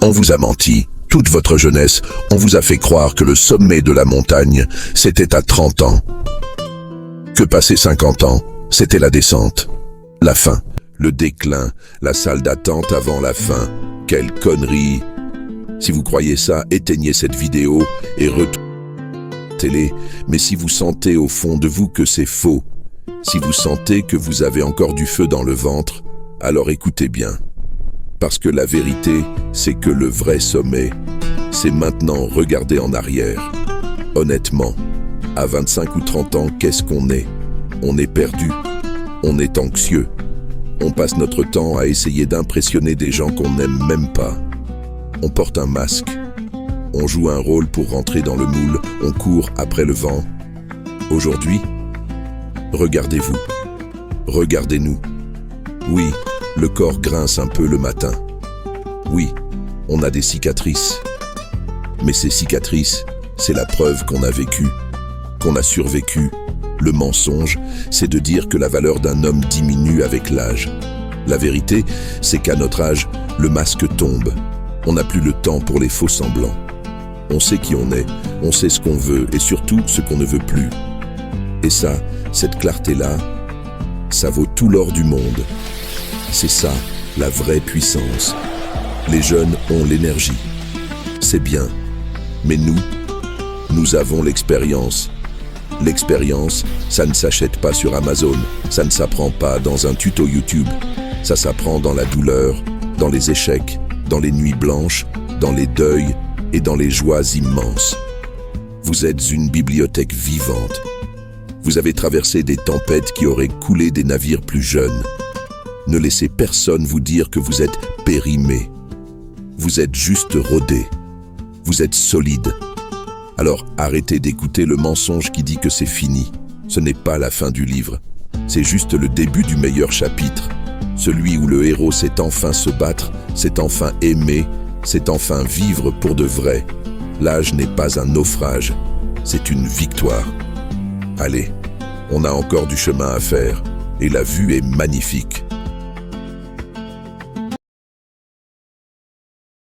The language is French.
On vous a menti. Toute votre jeunesse, on vous a fait croire que le sommet de la montagne, c'était à 30 ans. Que passé 50 ans, c'était la descente. La fin, le déclin, la salle d'attente avant la fin. Quelle connerie! Si vous croyez ça, éteignez cette vidéo et télé. Mais si vous sentez au fond de vous que c'est faux, si vous sentez que vous avez encore du feu dans le ventre, alors écoutez bien. Parce que la vérité, c'est que le vrai sommet, c'est maintenant regarder en arrière. Honnêtement, à 25 ou 30 ans, qu'est-ce qu'on est? On est perdu, on est anxieux. On passe notre temps à essayer d'impressionner des gens qu'on n'aime même pas. On porte un masque, on joue un rôle pour rentrer dans le moule, on court après le vent. Aujourd'hui, regardez-vous, regardez-nous. Oui, le corps grince un peu le matin. Oui, on a des cicatrices. Mais ces cicatrices, c'est la preuve qu'on a vécu, qu'on a survécu. Le mensonge, c'est de dire que la valeur d'un homme diminue avec l'âge. La vérité, c'est qu'à notre âge, le masque tombe. On n'a plus le temps pour les faux semblants. On sait qui on est, on sait ce qu'on veut et surtout ce qu'on ne veut plus. Et ça, cette clarté-là, ça vaut tout l'or du monde. C'est ça, la vraie puissance. Les jeunes ont l'énergie. C'est bien. Mais nous avons l'expérience. L'expérience, ça ne s'achète pas sur Amazon, ça ne s'apprend pas dans un tuto YouTube. Ça s'apprend dans la douleur, dans les échecs, dans les nuits blanches, dans les deuils et dans les joies immenses. Vous êtes une bibliothèque vivante. Vous avez traversé des tempêtes qui auraient coulé des navires plus jeunes. Ne laissez personne vous dire que vous êtes périmé. Vous êtes juste rodé. Vous êtes solide. Alors arrêtez d'écouter le mensonge qui dit que c'est fini. Ce n'est pas la fin du livre. C'est juste le début du meilleur chapitre. Celui où le héros sait enfin se battre, sait enfin aimer, sait enfin vivre pour de vrai. L'âge n'est pas un naufrage, c'est une victoire. Allez, on a encore du chemin à faire et la vue est magnifique.